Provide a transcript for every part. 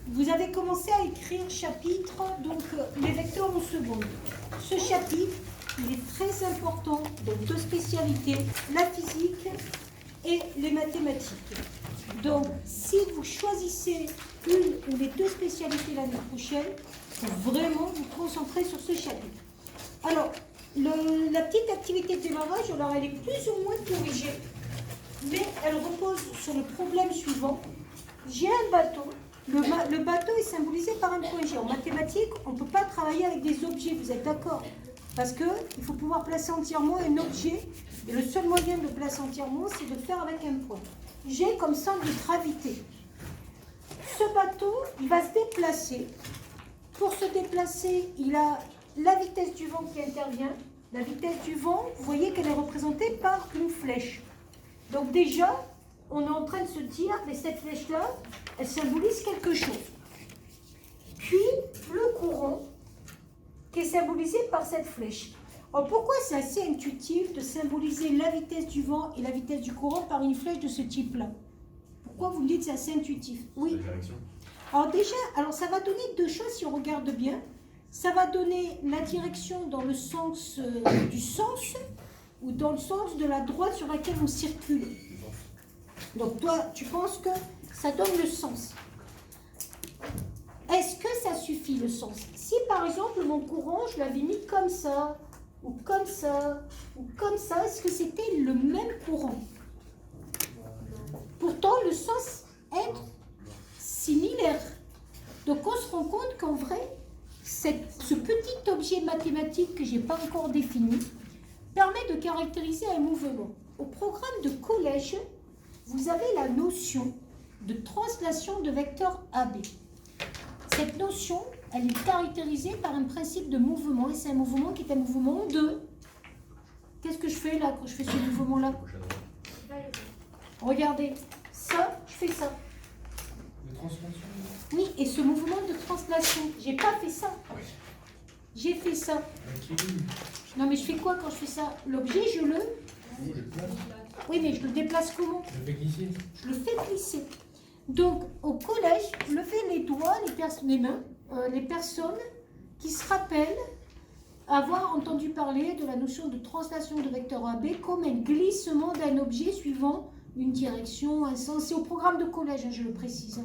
vous avez commencé à écrire chapitre, donc les vecteurs en seconde. Ce chapitre, il est très important, donc deux spécialités, la physique et les mathématiques. Donc, si vous choisissez une ou les deux spécialités l'année prochaine, il faut vraiment vous concentrer sur ce chapitre. Alors, la petite activité de démarrage, alors elle est plus ou moins corrigée, mais elle repose sur le problème suivant. J'ai un bateau. Le bateau est symbolisé par un point G. En mathématiques, on ne peut pas travailler avec des objets, vous êtes d'accord? Parce qu'il faut pouvoir placer entièrement un objet, et le seul moyen de le placer entièrement, c'est de le faire avec un point. G comme centre de gravité. Ce bateau, il va se déplacer. Pour se déplacer, il a la vitesse du vent qui intervient. La vitesse du vent, vous voyez qu'elle est représentée par une flèche. Donc déjà, on est en train de se dire, mais cette flèche-là, elle symbolise quelque chose. Puis, le courant, qui est symbolisé par cette flèche. Alors pourquoi c'est assez intuitif de symboliser la vitesse du vent et la vitesse du courant par une flèche de ce type-là? Pourquoi vous me dites que c'est assez intuitif? Oui. La direction. Alors déjà, ça va donner deux choses si on regarde bien. Ça va donner la direction dans le sens du sens ou dans le sens de la droite sur laquelle on circule. Donc toi, tu penses que ça donne le sens. Est-ce que ça suffit le sens? Si par exemple mon courant, je l'avais mis comme ça, ou comme ça, ou comme ça, est-ce que c'était le même courant? Pourtant, le sens est similaire. Donc on se rend compte qu'en vrai, ce petit objet mathématique que je n'ai pas encore défini permet de caractériser un mouvement. Au programme de collège, vous avez la notion de translation de vecteur AB. Cette notion, elle est caractérisée par un principe de mouvement, et c'est un mouvement qui est un mouvement de... Qu'est-ce que je fais là quand je fais ce mouvement-là? Regardez, ça, je fais ça. De translation? Oui, et ce mouvement de translation, j'ai pas fait ça. J'ai fait ça. Non, mais je fais quoi quand je fais ça? L'objet, je le... Oui, mais je le déplace comment? Je le fais glisser. Je le fais glisser. Donc, au collège, levez les doigts, les mains, les personnes qui se rappellent avoir entendu parler de la notion de translation de vecteur AB comme un glissement d'un objet suivant une direction, un sens. C'est au programme de collège, hein, je le précise.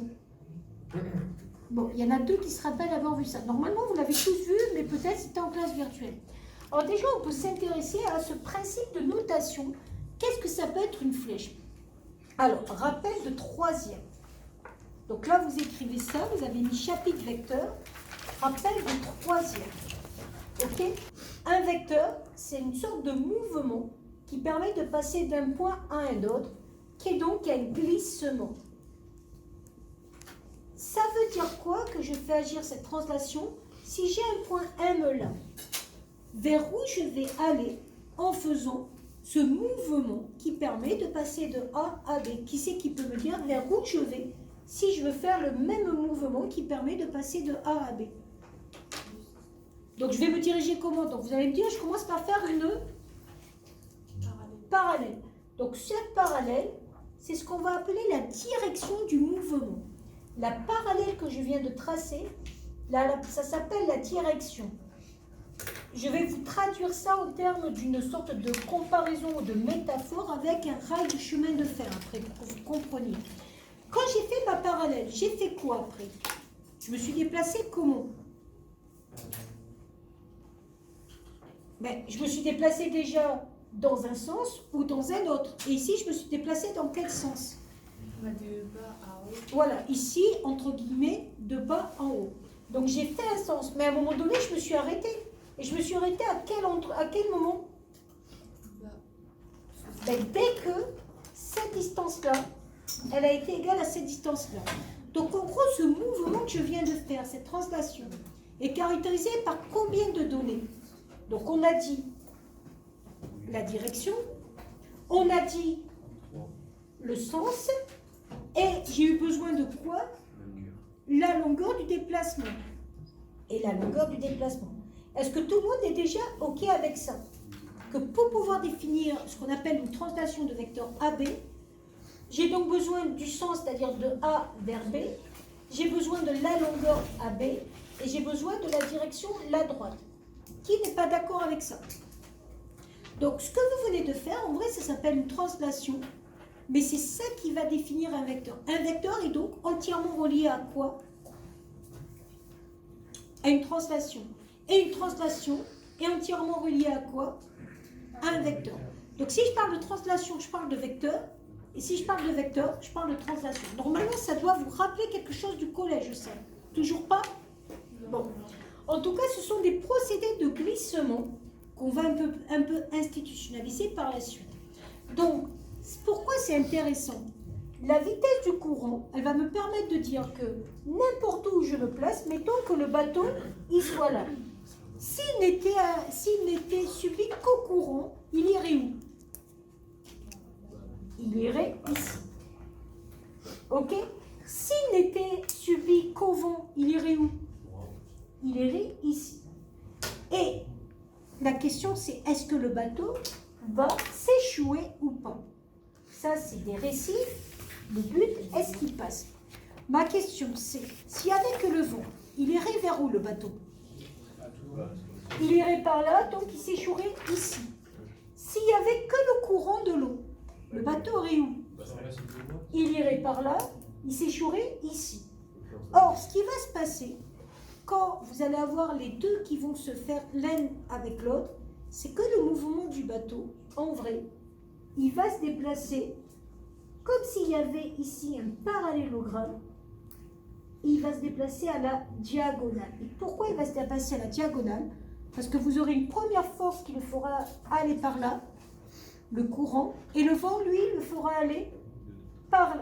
Bon, il y en a deux qui se rappellent avoir vu ça. Normalement, vous l'avez tous vu, mais peut-être c'était en classe virtuelle. Alors déjà, on peut s'intéresser à ce principe de notation. Qu'est-ce que ça peut être une flèche? Alors, rappel de troisième. Donc là, vous écrivez ça, vous avez mis chapitre vecteur, rappel de troisième. Ok? Un vecteur, c'est une sorte de mouvement qui permet de passer d'un point à un autre, qui est donc un glissement. Ça veut dire quoi que je fais agir cette translation? Si j'ai un point M là, vers où je vais aller en faisant ce mouvement qui permet de passer de A à B? Qui c'est qui peut me dire vers où je vais si je veux faire le même mouvement qui permet de passer de A à B? Donc je vais me diriger comment? Donc vous allez me dire, je commence par faire une parallèle. Donc cette parallèle, c'est ce qu'on va appeler la direction du mouvement. La parallèle que je viens de tracer, ça s'appelle la direction. Je vais vous traduire ça au terme d'une sorte de comparaison ou de métaphore avec un rail de chemin de fer après, pour que vous compreniez. Quand j'ai fait ma parallèle, j'ai fait quoi après? Je me suis déplacée comment? Je me suis déplacée déjà dans un sens ou dans un autre. Et ici, je me suis déplacée dans quel sens? De bas à haut. Voilà, ici, entre guillemets, de bas en haut. Donc j'ai fait un sens, mais à un moment donné, je me suis arrêtée. Et je me suis arrêtée à quel moment? Dès que cette distance-là, elle a été égale à cette distance-là. Donc en gros, ce mouvement que je viens de faire, cette translation, est caractérisé par combien de données? Donc on a dit la direction, on a dit le sens, et j'ai eu besoin de quoi? La longueur du déplacement. Et la longueur du déplacement. Est-ce que tout le monde est déjà OK avec ça? Que pour pouvoir définir ce qu'on appelle une translation de vecteur AB, j'ai donc besoin du sens, c'est-à-dire de A vers B. j'ai besoin de la longueur AB et j'ai besoin de la direction la droite. Qui n'est pas d'accord avec ça? Donc, ce que vous venez de faire, en vrai, ça s'appelle une translation. Mais c'est ça qui va définir un vecteur. Un vecteur est donc entièrement relié à quoi? À une translation. Et une translation est entièrement reliée à quoi? À un vecteur. Donc, si je parle de translation, je parle de vecteur. Et si je parle de vecteur, je parle de translation. Normalement, ça doit vous rappeler quelque chose du collège, je sais. Toujours pas? Bon. En tout cas, ce sont des procédés de glissement qu'on va un peu institutionnaliser par la suite. Donc, pourquoi c'est intéressant? La vitesse du courant, elle va me permettre de dire que n'importe où je le place, mettons que le bateau, il soit là. S'il n'était subi qu'au courant, il irait où? Il irait ici. Ok? S'il n'était subi qu'au vent, il irait où? Il irait ici. Et la question c'est, est-ce que le bateau va s'échouer ou pas? Ça, c'est des récifs. Le but, est-ce qu'il passe? Ma question c'est, s'il n'y avait que le vent, il irait vers où le bateau? Il irait par là, donc il s'échouerait ici. S'il n'y avait que le courant de l'eau, le bateau irait où? Il irait par là, il s'échouerait ici. Or, ce qui va se passer, quand vous allez avoir les deux qui vont se faire l'un avec l'autre, c'est que le mouvement du bateau, en vrai, il va se déplacer comme s'il y avait ici un parallélogramme. Il va se déplacer à la diagonale. Et pourquoi il va se déplacer à la diagonale? Parce que vous aurez une première force qui le fera aller par là, le courant, et le vent, lui, le fera aller par...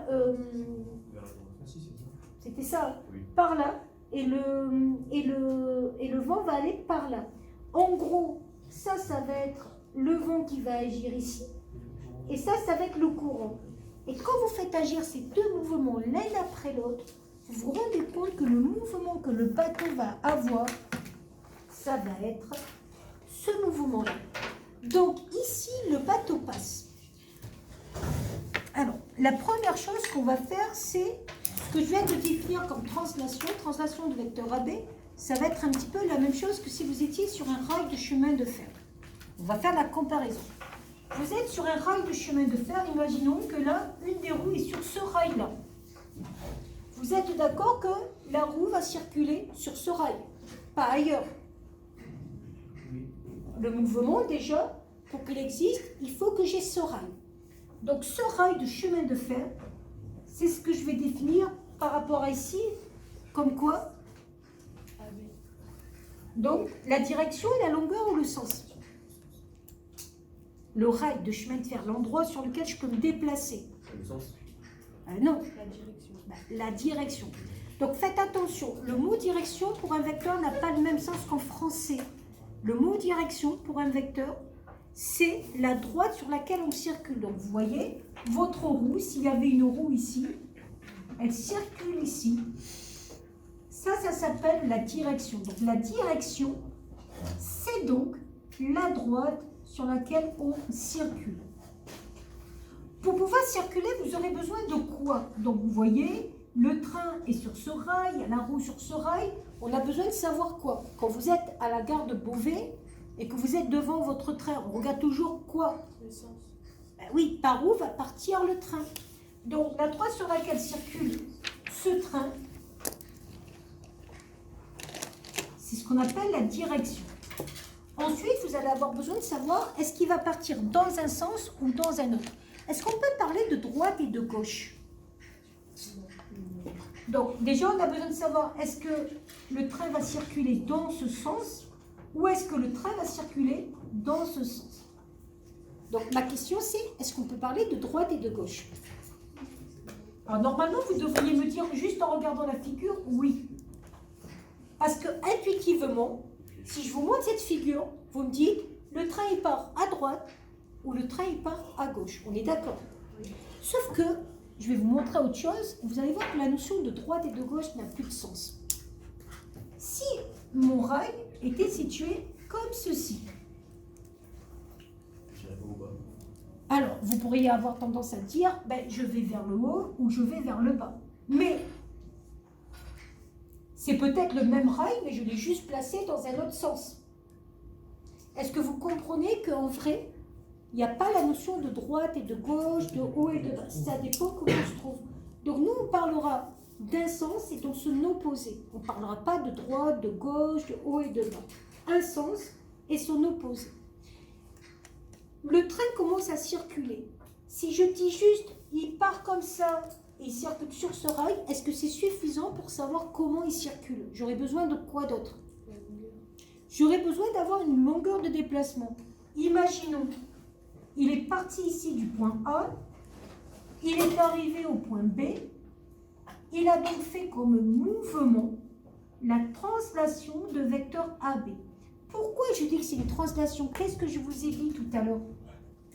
c'était ça, par là, et le vent va aller par là. En gros, ça va être le vent qui va agir ici, et ça va être le courant. Et quand vous faites agir ces deux mouvements l'un après l'autre, vous vous rendez compte que le mouvement que le bateau va avoir, ça va être ce mouvement-là. Donc ici, le bateau passe. Alors, la première chose qu'on va faire, c'est ce que je viens de définir comme translation de vecteur AB. Ça va être un petit peu la même chose que si vous étiez sur un rail de chemin de fer. On va faire la comparaison. Vous êtes sur un rail de chemin de fer, imaginons que là, une des roues est sur ce rail-là. Vous êtes d'accord que la roue va circuler sur ce rail, pas ailleurs. Le mouvement, déjà, pour qu'il existe, il faut que j'ai ce rail. Donc ce rail de chemin de fer, c'est ce que je vais définir par rapport à ici, comme quoi? Donc la direction et la longueur ou le sens. Le rail de chemin de fer, l'endroit sur lequel je peux me déplacer. Le sens? Non. La direction. La direction. Donc faites attention, le mot direction pour un vecteur n'a pas le même sens qu'en français. Le mot direction pour un vecteur, c'est la droite sur laquelle on circule. Donc vous voyez, votre roue, s'il y avait une roue ici, elle circule ici. Ça s'appelle la direction. Donc la direction, c'est donc la droite sur laquelle on circule. Pour pouvoir circuler, vous aurez besoin de quoi? Donc vous voyez, le train est sur ce rail, il y a la roue sur ce rail. On a besoin de savoir quoi? Quand vous êtes à la gare de Beauvais et que vous êtes devant votre train, on regarde toujours quoi? Le sens. Ben oui, par où va partir le train? Donc la droite sur laquelle circule ce train, c'est ce qu'on appelle la direction. Ensuite, vous allez avoir besoin de savoir est-ce qu'il va partir dans un sens ou dans un autre. Est-ce qu'on peut parler de droite et de gauche? Donc, déjà, on a besoin de savoir est-ce que le train va circuler dans ce sens ou est-ce que le train va circuler dans ce sens? Donc, ma question, c'est est-ce qu'on peut parler de droite et de gauche? Alors, normalement, vous devriez me dire, juste en regardant la figure, oui. Parce que, intuitivement, si je vous montre cette figure, vous me dites, le train, il part à droite ou le train, il part à gauche. On est d'accord? Sauf que, je vais vous montrer autre chose, vous allez voir que la notion de droite et de gauche n'a plus de sens. Si mon rail était situé comme ceci, alors vous pourriez avoir tendance à dire, ben, je vais vers le haut ou je vais vers le bas. Mais C'est peut-être le même rail, mais je l'ai juste placé dans un autre sens. Est-ce que vous comprenez qu'en vrai, il n'y a pas la notion de droite et de gauche, de haut et de bas. Ça dépend comment on se trouve. Donc nous, on parlera d'un sens et dans son opposé. On ne parlera pas de droite, de gauche, de haut et de bas. Un sens et son opposé. Le train commence à circuler. Si je dis juste, il part comme ça et il circule sur ce rail, est-ce que c'est suffisant pour savoir comment il circule? J'aurais besoin de quoi d'autre? J'aurais besoin d'avoir une longueur de déplacement. Imaginons, il est parti ici du point A, il est arrivé au point B, il a donc fait comme mouvement la translation de vecteur AB. Pourquoi je dis que c'est une translation? Qu'est-ce que je vous ai dit tout à l'heure?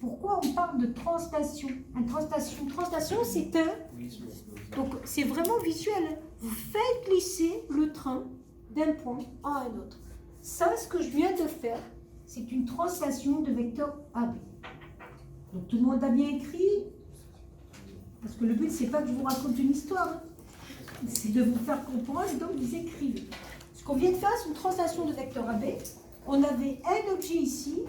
Pourquoi on parle de translation? Une translation, c'est un... Donc, c'est vraiment visuel. Vous faites glisser le train d'un point à un autre. Ça, ce que je viens de faire, c'est une translation de vecteur AB. Donc, tout le monde a bien écrit? Parce que le but, c'est pas que je vous raconte une histoire. C'est de vous faire comprendre, donc vous écrivez. Ce qu'on vient de faire, c'est une translation de vecteur AB. On avait un objet ici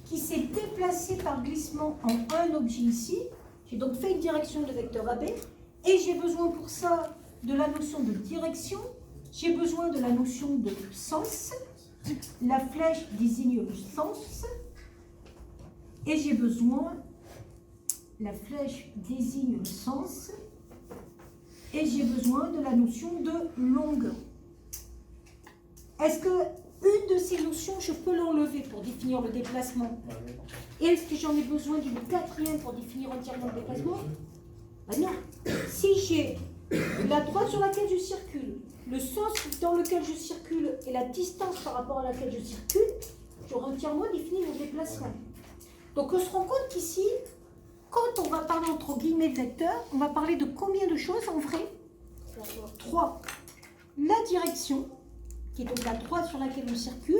qui s'est déplacé par glissement en un objet ici. J'ai donc fait une direction de vecteur AB et j'ai besoin pour ça de la notion de direction, j'ai besoin de la notion de sens, la flèche désigne le sens et j'ai besoin, la flèche désigne le sens et j'ai besoin de la notion de longueur. Est-ce que une de ces notions, je peux l'enlever pour définir le déplacement? Et est-ce que j'en ai besoin d'une quatrième pour définir entièrement le déplacement? Ben non. Si j'ai la droite sur laquelle je circule, le sens dans lequel je circule et la distance par rapport à laquelle je circule, j'aurai entièrement défini le déplacement. Donc on se rend compte qu'ici, quand on va parler entre guillemets de vecteur, on va parler de combien de choses en vrai? 3. La direction, qui est donc la droite sur laquelle on circule,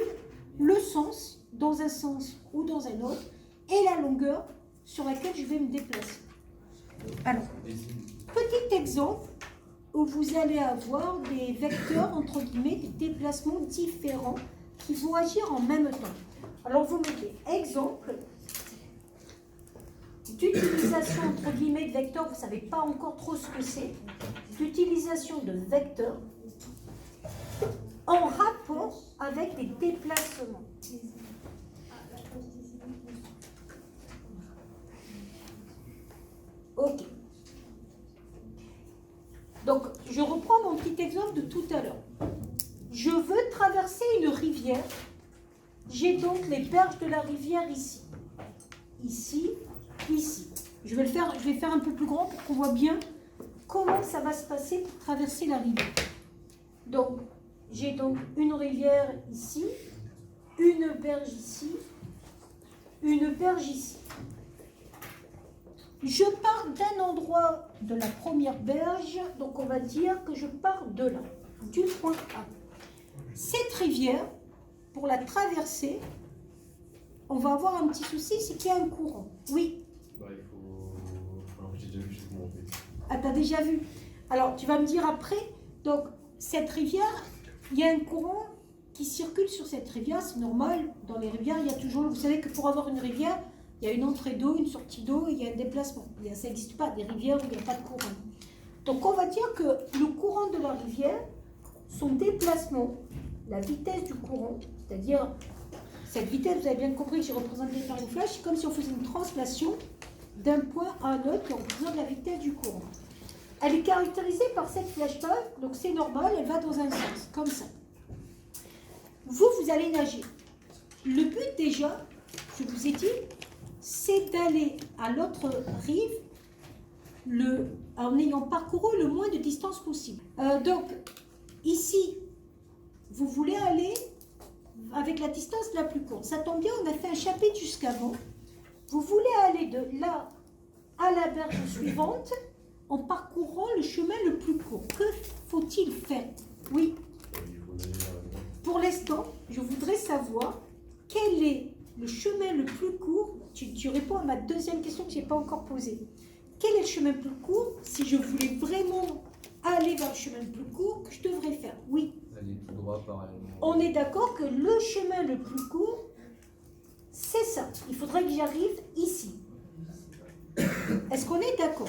le sens dans un sens ou dans un autre, et la longueur sur laquelle je vais me déplacer. Alors, petit exemple où vous allez avoir des vecteurs, entre guillemets, des déplacements différents qui vont agir en même temps. Alors, vous mettez exemple d'utilisation, entre guillemets, de vecteurs, vous ne savez pas encore trop ce que c'est, d'utilisation de vecteurs en rapport avec les déplacements. Ok. Donc, je reprends mon petit exemple de tout à l'heure. Je veux traverser une rivière. J'ai donc les berges de la rivière ici. Ici, ici. Je vais faire un peu plus grand pour qu'on voit bien comment ça va se passer pour traverser la rivière. Donc, j'ai donc une rivière ici, une berge ici, une berge ici. Je pars d'un endroit de la première berge, donc on va dire que je pars de là, du point A. Cette rivière, pour la traverser, on va avoir un petit souci, c'est qu'il y a un courant. Oui. Bah, il faut... Alors, j'ai déjà vu, je sais comment on fait. Ah, t'as déjà vu. Alors, tu vas me dire après, donc, cette rivière, il y a un courant qui circule sur cette rivière, c'est normal. Dans les rivières, il y a toujours, vous savez que pour avoir une rivière, il y a une entrée d'eau, une sortie d'eau et il y a un déplacement. Ça n'existe pas, des rivières où il n'y a pas de courant. Donc, on va dire que le courant de la rivière, son déplacement, la vitesse du courant, c'est-à-dire cette vitesse, vous avez bien compris que j'ai représenté par une flèche, c'est comme si on faisait une translation d'un point à un autre qui représente la vitesse du courant. Elle est caractérisée par cette flèche-là, donc c'est normal, elle va dans un sens, comme ça. Vous allez nager. Le but déjà, je vous ai dit, c'est d'aller à l'autre rive en ayant parcouru le moins de distance possible. Donc, ici, vous voulez aller avec la distance la plus courte. Ça tombe bien, on a fait un chapitre jusqu'avant. Vous voulez aller de là à la berge suivante en parcourant le chemin le plus court. Que faut-il faire? Oui. Pour l'instant, je voudrais savoir quel est le chemin le plus court. Tu réponds à ma deuxième question que je n'ai pas encore posée. Quel est le chemin le plus court si je voulais vraiment aller vers le chemin le plus court que je devrais faire? Oui. droite parallèlement. On est d'accord que le chemin le plus court, c'est ça. Il faudrait que j'arrive ici. Est-ce qu'on est d'accord?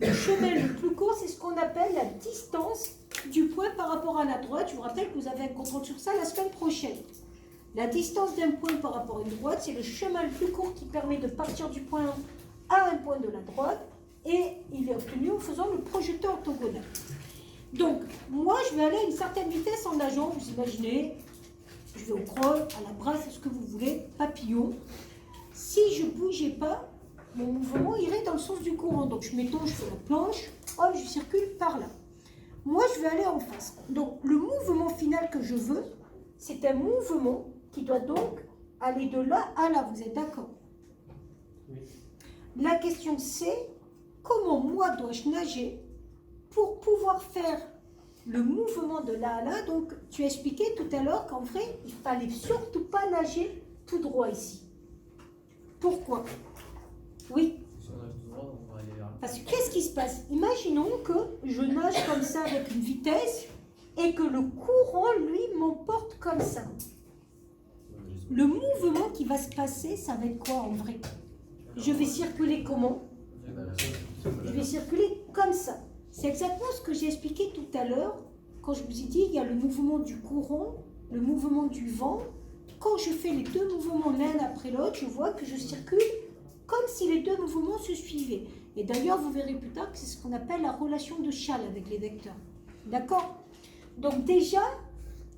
Le chemin le plus court, c'est ce qu'on appelle la distance du point par rapport à la droite. Je vous rappelle que vous avez un contrôle sur ça la semaine prochaine. La distance d'un point par rapport à une droite, c'est le chemin le plus court qui permet de partir du point à un point de la droite, et il est obtenu en faisant le projeteur orthogonal. Donc, moi, je vais aller à une certaine vitesse en nageant, vous imaginez, je vais au crawl, à la brasse, ce que vous voulez, papillon. Si je ne bougeais pas, mon mouvement irait dans le sens du courant. Donc, je m'étonge sur la planche, hop, je circule par là. Moi, je vais aller en face. Donc, le mouvement final que je veux, c'est un mouvement qui doit donc aller de là à là. Vous êtes d'accord? Oui. La question, c'est comment moi dois-je nager pour pouvoir faire le mouvement de là à là. Donc, tu expliquais tout à l'heure qu'en vrai, il ne fallait surtout pas nager tout droit ici. Pourquoi? Oui. Si on nage tout droit, on va aller vers là. Parce que qu'est-ce qui se passe? Imaginons que je nage comme ça avec une vitesse et que le courant, lui, m'emporte comme ça. Le mouvement qui va se passer, ça va être quoi en vrai? Je vais circuler comment? Je vais circuler comme ça. C'est exactement ce que j'ai expliqué tout à l'heure quand je vous ai dit il y a le mouvement du courant, le mouvement du vent. Quand je fais les deux mouvements l'un après l'autre, je vois que je circule comme si les deux mouvements se suivaient. Et d'ailleurs, vous verrez plus tard que c'est ce qu'on appelle la relation de Schall avec les vecteurs. D'accord? Donc déjà,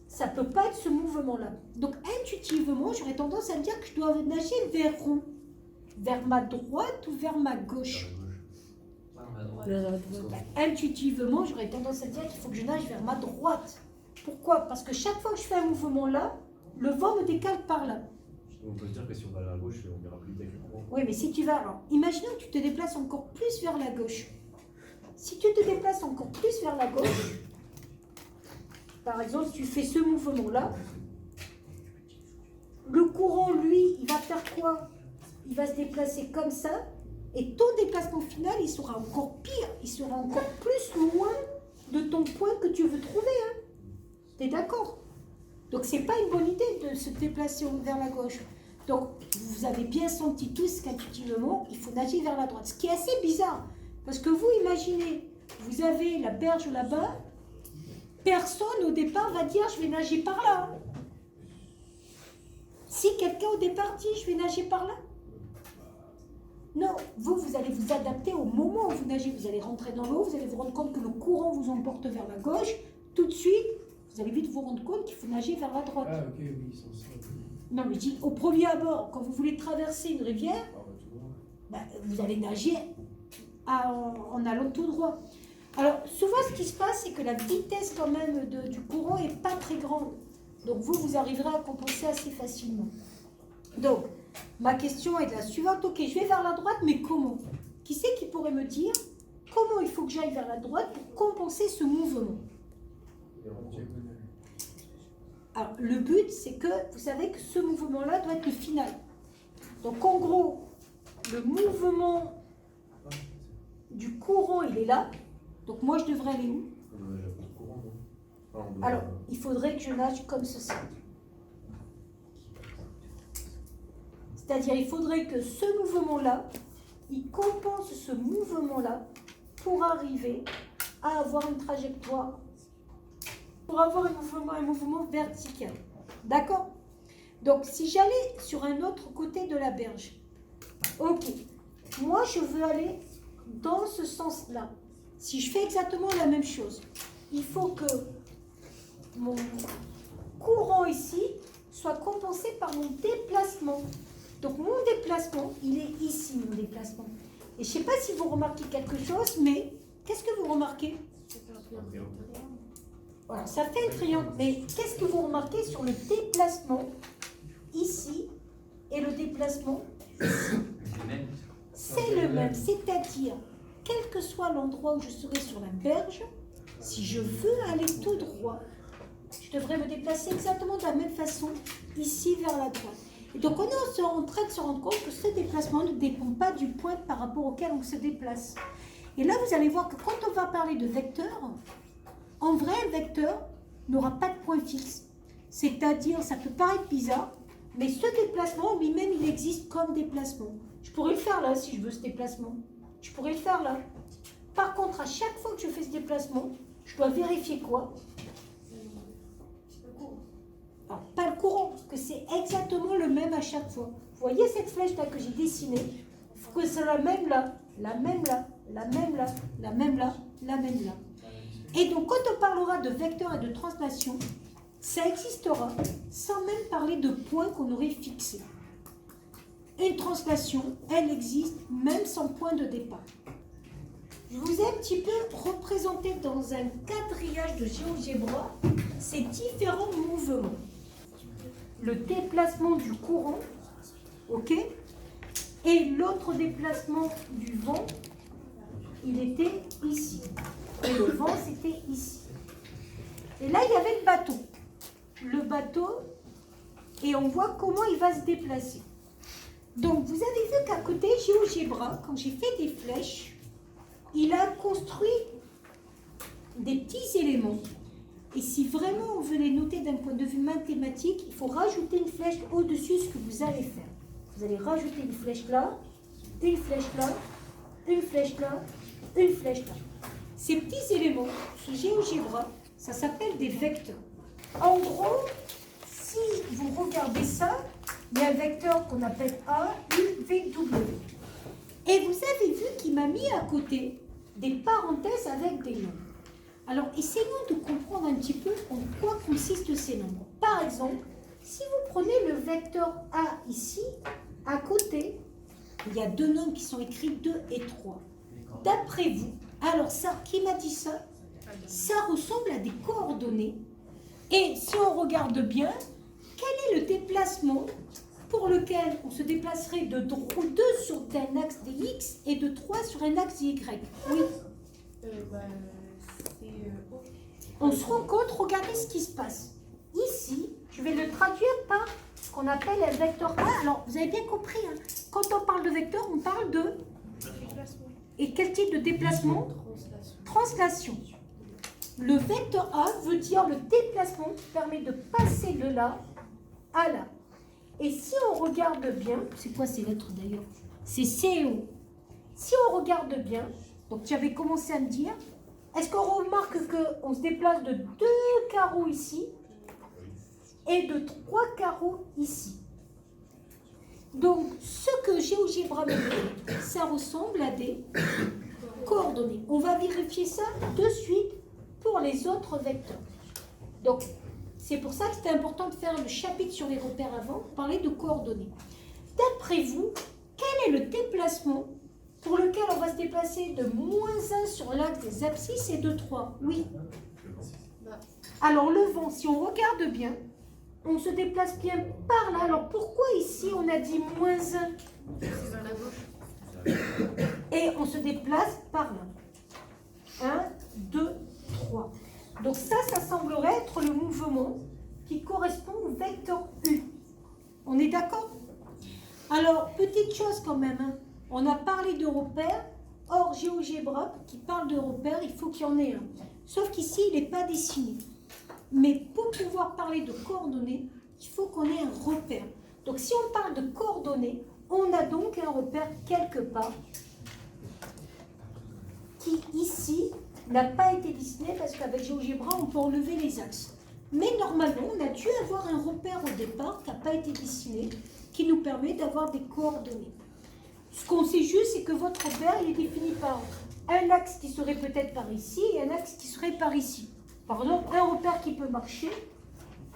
ça ne peut pas être ce mouvement-là. Donc intuitivement, j'aurais tendance à me dire que je dois nager vers où? Vers ma droite ou vers ma gauche? Intuitivement, j'aurais tendance à dire qu'il faut que je nage vers ma droite. Pourquoi? Parce que chaque fois que je fais un mouvement là, le vent me décale par là. On peut se dire que si on va à la gauche, on verra plus vite avec le courant. Oui, mais si tu vas... Alors, imaginons que tu te déplaces encore plus vers la gauche. Si tu te déplaces encore plus vers la gauche, par exemple, si tu fais ce mouvement-là, le courant, lui, il va faire quoi? Il va se déplacer comme ça, et ton déplacement final, il sera encore pire, il sera encore plus loin de ton point que tu veux trouver. Hein. Tu es d'accord? Donc, ce n'est pas une bonne idée de se déplacer vers la gauche. Donc, vous avez bien senti tous qu'intuitivement, il faut nager vers la droite. Ce qui est assez bizarre, parce que vous imaginez, vous avez la berge là-bas, personne au départ va dire je vais nager par là. Si quelqu'un au départ dit je vais nager par là, non, vous allez vous adapter au moment où vous nagez. Vous allez rentrer dans l'eau, vous allez vous rendre compte que le courant vous emporte vers la gauche. Tout de suite, vous allez vite vous rendre compte qu'il faut nager vers la droite. Ah ok, oui, ils sont ça. Non, mais je dis, au premier abord, quand vous voulez traverser une rivière, vous allez nager en allant tout droit. Alors, souvent, ce qui se passe, c'est que la vitesse quand même du courant n'est pas très grande. Donc, vous arriverez à compenser assez facilement. Donc, ma question est la suivante. Ok, je vais vers la droite, mais comment? Qui c'est qui pourrait me dire comment il faut que j'aille vers la droite pour compenser ce mouvement? Alors, le but, c'est que vous savez que ce mouvement-là doit être le final. Donc, en gros, le mouvement du courant, il est là. Donc, moi, je devrais aller où? Alors, il faudrait que je nage comme ceci. C'est-à-dire, il faudrait que ce mouvement-là, il compense ce mouvement-là pour arriver à avoir une trajectoire, pour avoir un mouvement vertical. D'accord? Donc, si j'allais sur un autre côté de la berge, ok, moi, je veux aller dans ce sens-là. Si je fais exactement la même chose, il faut que mon courant ici soit compensé par mon déplacement. Donc, mon déplacement, il est ici, mon déplacement. Et je ne sais pas si vous remarquez quelque chose, mais qu'est-ce que vous remarquez? Voilà, ça fait un triangle. Mais qu'est-ce que vous remarquez sur le déplacement ici et le déplacement ici? C'est le même. C'est-à-dire, quel que soit l'endroit où je serai sur la berge, si je veux aller tout droit, je devrais me déplacer exactement de la même façon ici vers la droite. Et donc, on est en train de se rendre compte que ce déplacement ne dépend pas du point par rapport auquel on se déplace. Et là, vous allez voir que quand on va parler de vecteur, en vrai, un vecteur n'aura pas de point fixe. C'est-à-dire, ça peut paraître bizarre, mais ce déplacement, lui-même, il existe comme déplacement. Je pourrais le faire là, si je veux ce déplacement. Je pourrais le faire là. Par contre, à chaque fois que je fais ce déplacement, je dois vérifier quoi? Alors, pas le courant, parce que c'est exactement le même à chaque fois. Vous voyez cette flèche-là que j'ai dessinée? Il faut que c'est la même là, la même là, la même là, la même là, la même là. Et donc, quand on parlera de vecteurs et de translation, ça existera sans même parler de points qu'on aurait fixés. Une translation, elle existe même sans point de départ. Je vous ai un petit peu représenté dans un quadrillage de GeoGebra ces différents mouvements. Le déplacement du courant, ok, et l'autre déplacement du vent, il était ici. Et le vent, c'était ici. Et là, il y avait le bateau. Le bateau, et on voit comment il va se déplacer. Donc, vous avez vu qu'à côté, GeoGebra, quand j'ai fait des flèches, il a construit des petits éléments. Et si vraiment on veut les noter d'un point de vue mathématique, il faut rajouter une flèche au-dessus de ce que vous allez faire. Vous allez rajouter une flèche là, une flèche là, une flèche là, une flèche là. Ces petits éléments, sous GeoGebra, ça s'appelle des vecteurs. En gros, si vous regardez ça, il y a un vecteur qu'on appelle A, U, V, W. Et vous avez vu qu'il m'a mis à côté des parenthèses avec des nombres. Alors, essayons de comprendre un petit peu en quoi consistent ces nombres. Par exemple, si vous prenez le vecteur A ici, à côté, il y a deux nombres qui sont écrits 2 et 3. D'après vous, alors ça, qui m'a dit ça? Ça ressemble à des coordonnées. Et si on regarde bien, quel est le déplacement pour lequel on se déplacerait de 2 sur un axe de X et de 3 sur un axe de Y? Oui. On se rend compte, regardez ce qui se passe. Ici, je vais le traduire par ce qu'on appelle un vecteur A. Alors, vous avez bien compris, hein, quand on parle de vecteur, on parle de... Et quel type de déplacement? Translation. Le vecteur A veut dire le déplacement qui permet de passer de là à là. Et si on regarde bien, c'est quoi ces lettres d'ailleurs? C'est C et O. Si on regarde bien, donc j'avais commencé à me dire, est-ce qu'on remarque qu'on se déplace de 2 carreaux ici et de 3 carreaux ici? Donc, ce que GeoGebra me dit, ça ressemble à des coordonnées. On va vérifier ça de suite pour les autres vecteurs. Donc, c'est pour ça que c'était important de faire le chapitre sur les repères avant, pour parler de coordonnées. D'après vous, quel est le déplacement pour lequel on va se déplacer de -1 sur l'axe des abscisses et de 3? Oui. Alors le vent, si on regarde bien, on se déplace bien par là. Alors pourquoi ici on a dit -1? Et on se déplace par là. 1, 2, 3. Donc ça semblerait être le mouvement qui correspond au vecteur U. On est d'accord? Alors, petite chose quand même, hein. On a parlé de repères. Or, GeoGebra, qui parle de repères, il faut qu'il y en ait un. Sauf qu'ici, il n'est pas dessiné. Mais pour pouvoir parler de coordonnées, il faut qu'on ait un repère. Donc, si on parle de coordonnées, on a donc un repère quelque part qui, ici, n'a pas été dessiné parce qu'avec GeoGebra, on peut enlever les axes. Mais normalement, on a dû avoir un repère au départ qui n'a pas été dessiné, qui nous permet d'avoir des coordonnées. Ce qu'on sait juste, c'est que votre repère il est défini par un axe qui serait peut-être par ici et un axe qui serait par ici. Par exemple, un repère qui peut marcher,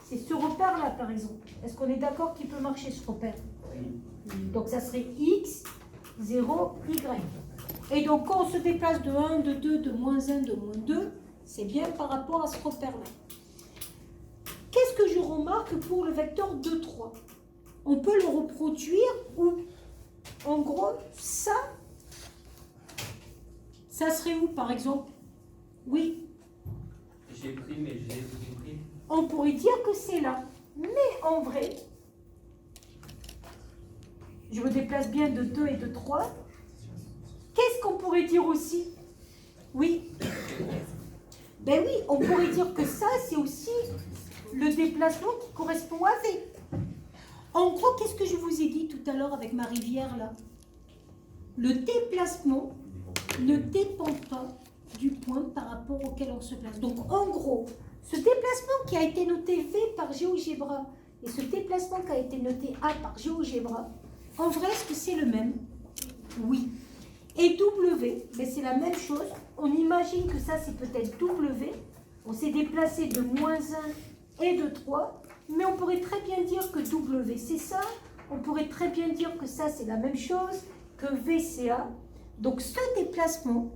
c'est ce repère-là, par exemple. Est-ce qu'on est d'accord qu'il peut marcher, ce repère? Donc, ça serait X, 0, Y. Et donc, quand on se déplace de 1, de 2, de -1, de -2, c'est bien par rapport à ce repère-là. Qu'est-ce que je remarque pour le vecteur 2, 3? On peut le reproduire où? En gros, ça serait où, par exemple? Oui. J'ai pris, mais je l'ai pris. On pourrait dire que c'est là. Mais en vrai, je me déplace bien de 2 et de 3. Qu'est-ce qu'on pourrait dire aussi? Oui. Ben oui, on pourrait dire que ça, c'est aussi le déplacement qui correspond à V. En gros, qu'est-ce que je vous ai dit tout à l'heure avec ma rivière là? Le déplacement ne dépend pas du point par rapport auquel on se place. Donc en gros, ce déplacement qui a été noté V par GeoGebra et ce déplacement qui a été noté A par GeoGebra, en vrai, est-ce que c'est le même? Oui. Et W, ben c'est la même chose. On imagine que ça, c'est peut-être W. On s'est déplacé de -1 et de 3. Mais on pourrait très bien dire que W, c'est ça. On pourrait très bien dire que ça, c'est la même chose, que V, c'est A. Donc ce déplacement,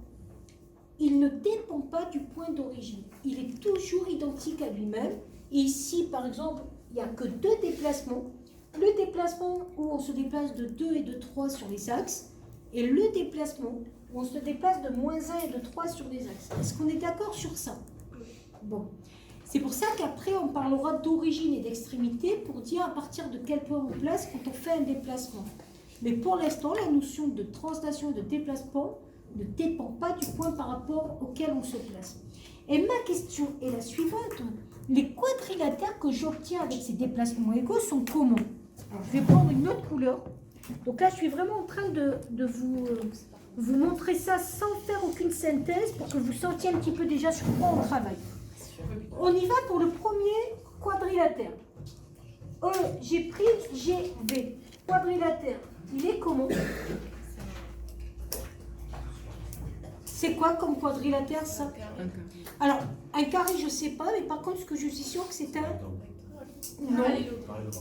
il ne dépend pas du point d'origine. Il est toujours identique à lui-même. Et ici, par exemple, il n'y a que 2 déplacements. Le déplacement où on se déplace de 2 et de 3 sur les axes, et le déplacement où on se déplace de -1 et de 3 sur les axes. Est-ce qu'on est d'accord sur ça? Bon. C'est pour ça qu'après, on parlera d'origine et d'extrémité pour dire à partir de quel point on place quand on fait un déplacement. Mais pour l'instant, la notion de translation et de déplacement ne dépend pas du point par rapport auquel on se place. Et ma question est la suivante. Les quadrilatères que j'obtiens avec ces déplacements égaux sont comment? Alors, je vais prendre une autre couleur. Donc là, je suis vraiment en train de vous montrer ça sans faire aucune synthèse pour que vous sentiez un petit peu déjà sur quoi on travaille. On y va pour le premier quadrilatère. J'ai pris GV. Quadrilatère, il est comment? C'est quoi comme quadrilatère ça? Alors, un carré, je ne sais pas, mais par contre, ce que je suis sûre que c'est un... Non,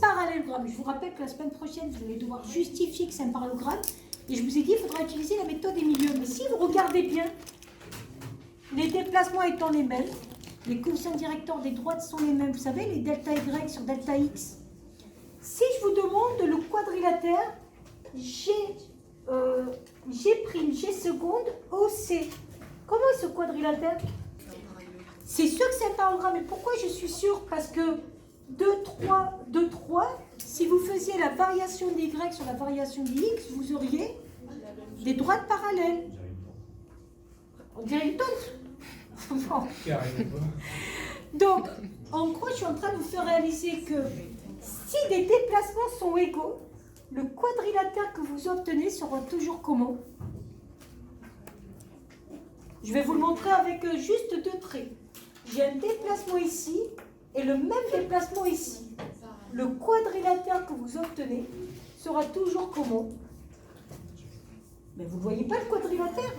parallélogramme. Je vous rappelle que la semaine prochaine, vous allez devoir justifier que c'est un parallélogramme. Et je vous ai dit, il faudra utiliser la méthode des milieux. Mais si vous regardez bien, les déplacements étant les mêmes, les coefficients directeurs des droites sont les mêmes. Vous savez, les delta Y sur delta X. Si je vous demande le quadrilatère G', G' seconde, OC, comment est ce quadrilatère? C'est sûr que c'est un parallélogramme. Mais pourquoi je suis sûre? Parce que 2, 3, 2, 3, si vous faisiez la variation des Y sur la variation des X, vous auriez des droites parallèles. On dirait une tante. Donc, en gros, je suis en train de vous faire réaliser que si des déplacements sont égaux, le quadrilatère que vous obtenez sera toujours comment? Je vais vous le montrer avec juste 2 traits. J'ai un déplacement ici et le même déplacement ici. Le quadrilatère que vous obtenez sera toujours comment? Mais vous ne voyez pas le quadrilatère?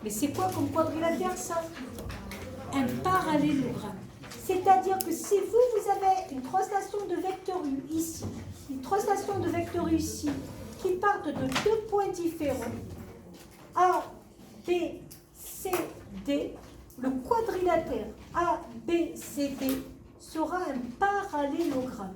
Mais c'est quoi comme quadrilatère ça? Un parallélogramme. C'est-à-dire que si vous avez une translation de vecteur U ici, une translation de vecteur U ici, qui partent de 2 points différents, A, B, C, D, le quadrilatère A, B, C, D sera un parallélogramme.